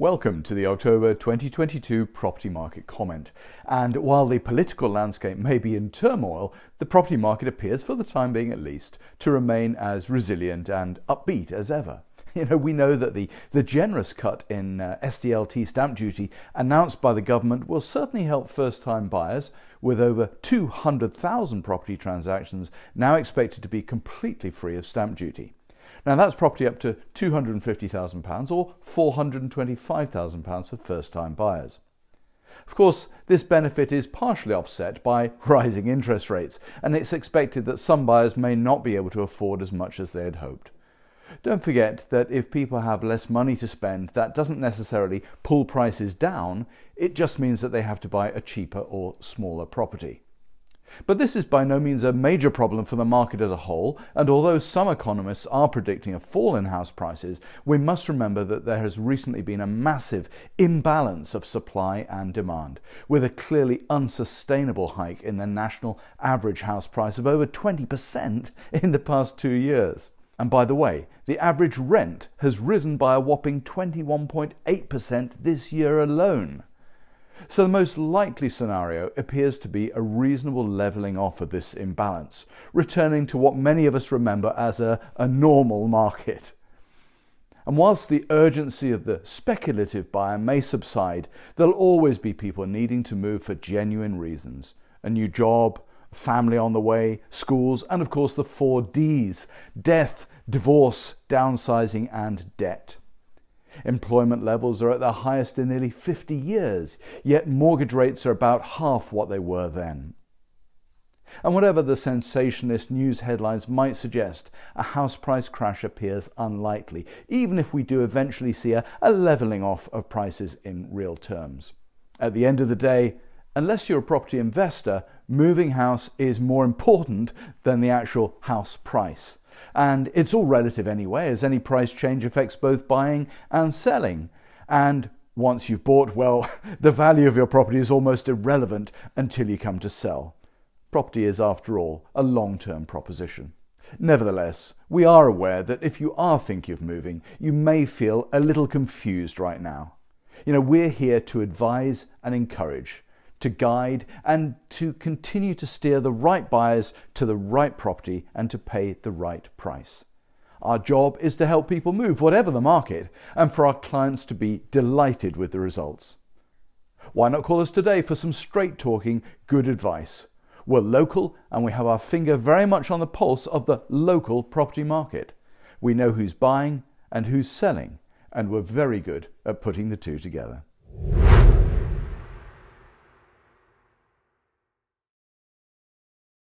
Welcome to the October 2022 property market comment. And while the political landscape may be in turmoil, the property market appears, for the time being at least, to remain as resilient and upbeat as ever. We know that the generous cut in SDLT stamp duty announced by the government will certainly help first-time buyers, with over 200,000 property transactions now expected to be completely free of stamp duty. Now that's property up to £250,000 or £425,000 for first-time buyers. Of course, this benefit is partially offset by rising interest rates, and it's expected that some buyers may not be able to afford as much as they had hoped. Don't forget that if people have less money to spend, that doesn't necessarily pull prices down, it just means that they have to buy a cheaper or smaller property. But this is by no means a major problem for the market as a whole, and although some economists are predicting a fall in house prices, we must remember that there has recently been a massive imbalance of supply and demand, with a clearly unsustainable hike in the national average house price of over 20% in the past 2 years. And by the way, the average rent has risen by a whopping 21.8% this year alone. So the most likely scenario appears to be a reasonable levelling off of this imbalance, returning to what many of us remember as a normal market. And whilst the urgency of the speculative buyer may subside, there'll always be people needing to move for genuine reasons: a new job, family on the way, schools, and of course the 4 Ds: death, divorce, downsizing, and debt. Employment levels are at their highest in nearly 50 years, yet mortgage rates are about half what they were then. And whatever the sensationalist news headlines might suggest, a house price crash appears unlikely, even if we do eventually see a levelling off of prices in real terms. At the end of the day, unless you're a property investor, moving house is more important than the actual house price. And it's all relative anyway, as any price change affects both buying and selling. And once you've bought, well, the value of your property is almost irrelevant until you come to sell. Property is, after all, a long-term proposition. Nevertheless, we are aware that if you are thinking of moving, you may feel a little confused right now. We're here to advise and encourage, to guide, and to continue to steer the right buyers to the right property and to pay the right price. Our job is to help people move, whatever the market, and for our clients to be delighted with the results. Why not call us today for some straight-talking, good advice? We're local, and we have our finger very much on the pulse of the local property market. We know who's buying and who's selling, and we're very good at putting the two together.